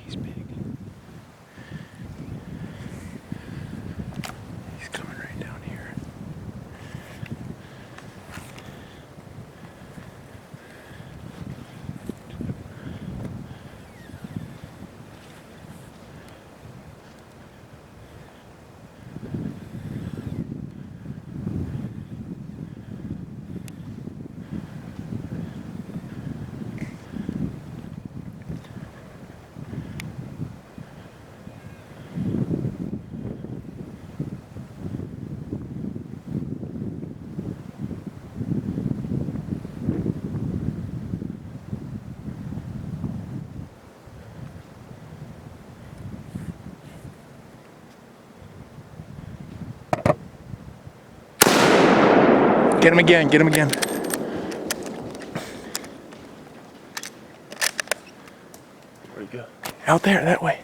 He's big. He's coming right down here. Get him again, get him again. Where'd he go? Out there, that way.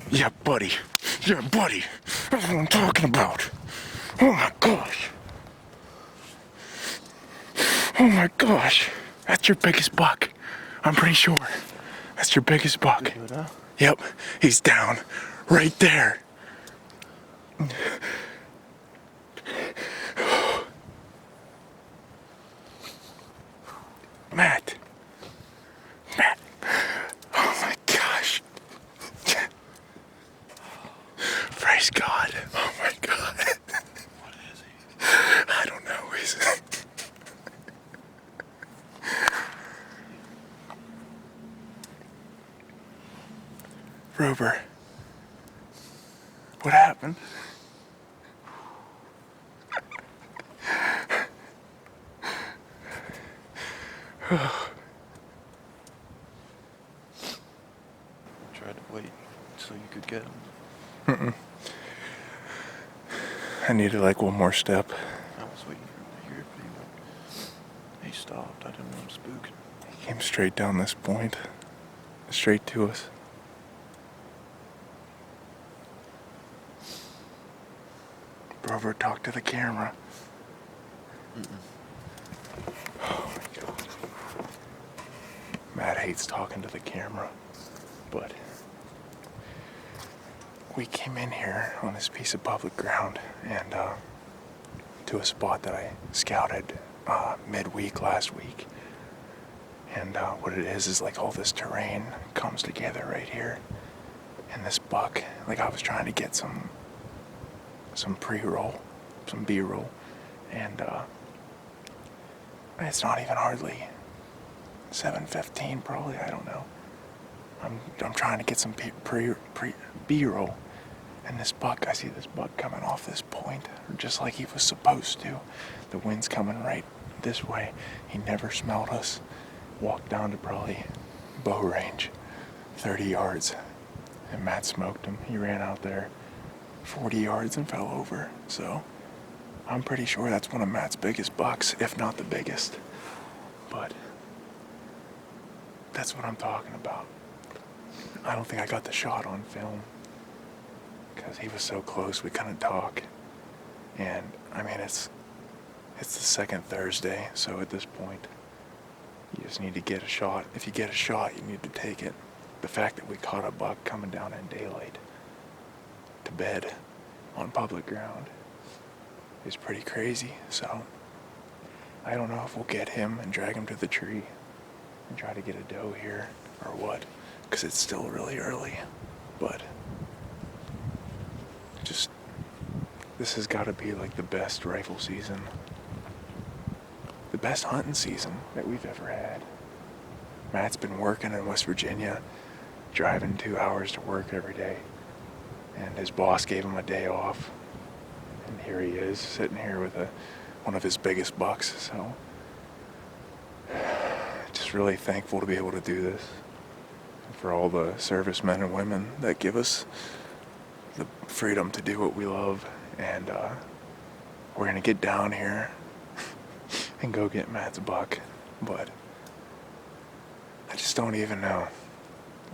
Yeah, buddy. Yeah, buddy. That's what I'm talking about. Oh my gosh. Oh my gosh. That's your biggest buck. I'm pretty sure. That's your biggest buck. Did he go down? Yep, he's down. Right there. Matt. Matt. Oh my gosh. Praise God. Oh my God. What is he? I don't know. He's... Rover. What happened? Tried to wait so you could get him. I needed like one more step. I was waiting for him to hear it, but he stopped. I didn't want him spooking. He came straight down this point. Straight to us. Rover, talk to the camera. Oh my God. Matt hates talking to the camera, but we came in here on this piece of public ground and to a spot that I scouted midweek last week. And what it is like all this terrain comes together right here. And this buck, like I was trying to get some pre-roll, some B-roll, and it's not even hardly 7:15 probably, I don't know. I'm trying to get some B-roll, and this buck, I see this buck coming off this point, just like he was supposed to. The wind's coming right this way. He never smelled us. Walked down to probably bow range, 30 yards, and Matt smoked him. He ran out there 40 yards and fell over. So I'm pretty sure that's one of Matt's biggest bucks, if not the biggest. But that's what I'm talking about. I don't think I got the shot on film because he was so close we couldn't talk. And I mean, it's the second Thursday, so at this point, you just need to get a shot. If you get a shot, you need to take it. The fact that we caught a buck coming down in daylight to bed on public ground is pretty crazy. So I don't know if we'll get him and drag him to the tree and try to get a doe here or what, because it's still really early. But just, this has got to be like the best rifle season, the best hunting season that we've ever had. Matt's been working in West Virginia, driving 2 hours to work every day, and his boss gave him a day off, and here he is sitting here with one of his biggest bucks. So just really thankful to be able to do this, and for all the servicemen and women that give us the freedom to do what we love. And we're gonna get down here and go get Matt's buck, but I just don't even know.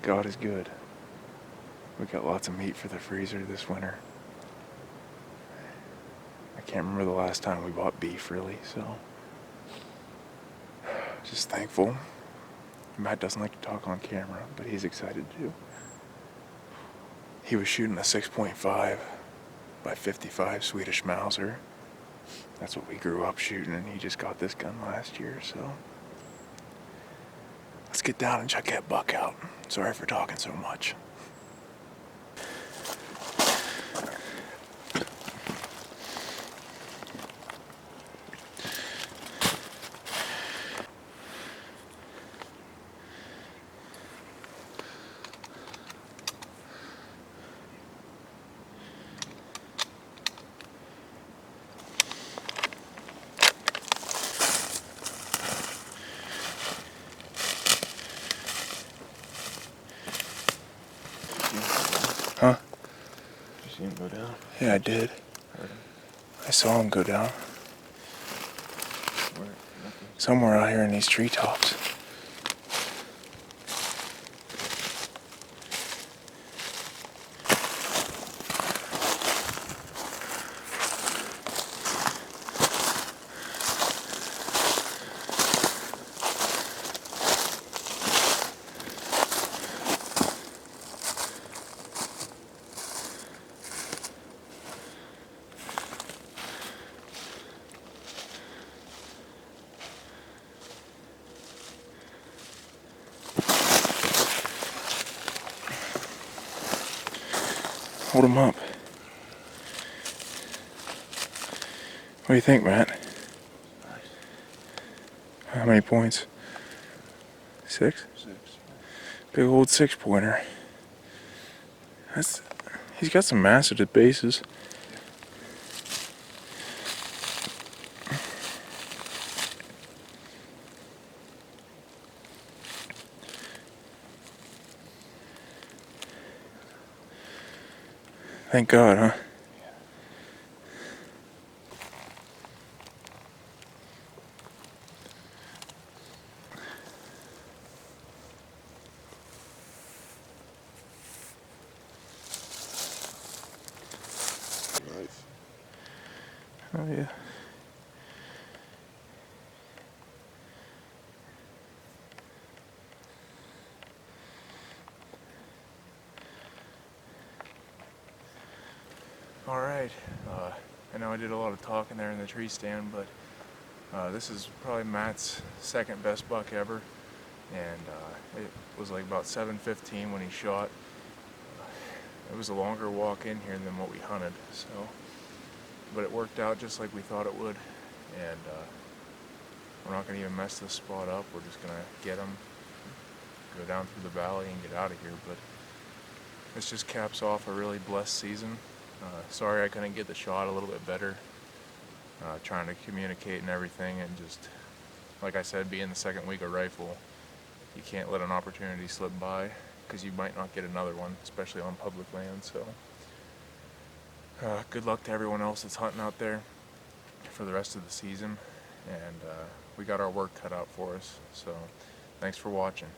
God is good. We got lots of meat for the freezer this winter. I can't remember the last time we bought beef, really, so just thankful. Matt doesn't like to talk on camera, but he's excited too. He was shooting a 6.5 by 55 Swedish Mauser. That's what we grew up shooting, and he just got this gun last year, so let's get down and check that buck out. Sorry for talking so much. Huh? Did you see him go down? Yeah, I did. Heard him? I saw him go down. Where? Nothing. Somewhere out here in these treetops. Hold him up. What do you think, Matt? Nice. How many points? 6? 6. Big old 6-pointer. He's got some mass at the bases. Thank God, huh? Nice. Oh, yeah. All right. I know I did a lot of talking there in the tree stand, but this is probably Matt's second best buck ever, and it was like about 7:15 when he shot. It was a longer walk in here than what we hunted, so, but it worked out just like we thought it would, and we're not going to even mess this spot up. We're just going to get him, go down through the valley, and get out of here. But this just caps off a really blessed season. Sorry I couldn't get the shot a little bit better, trying to communicate and everything, and just, like I said, being the second week of rifle, you can't let an opportunity slip by, because you might not get another one, especially on public land. So good luck to everyone else that's hunting out there for the rest of the season, and we got our work cut out for us. So thanks for watching.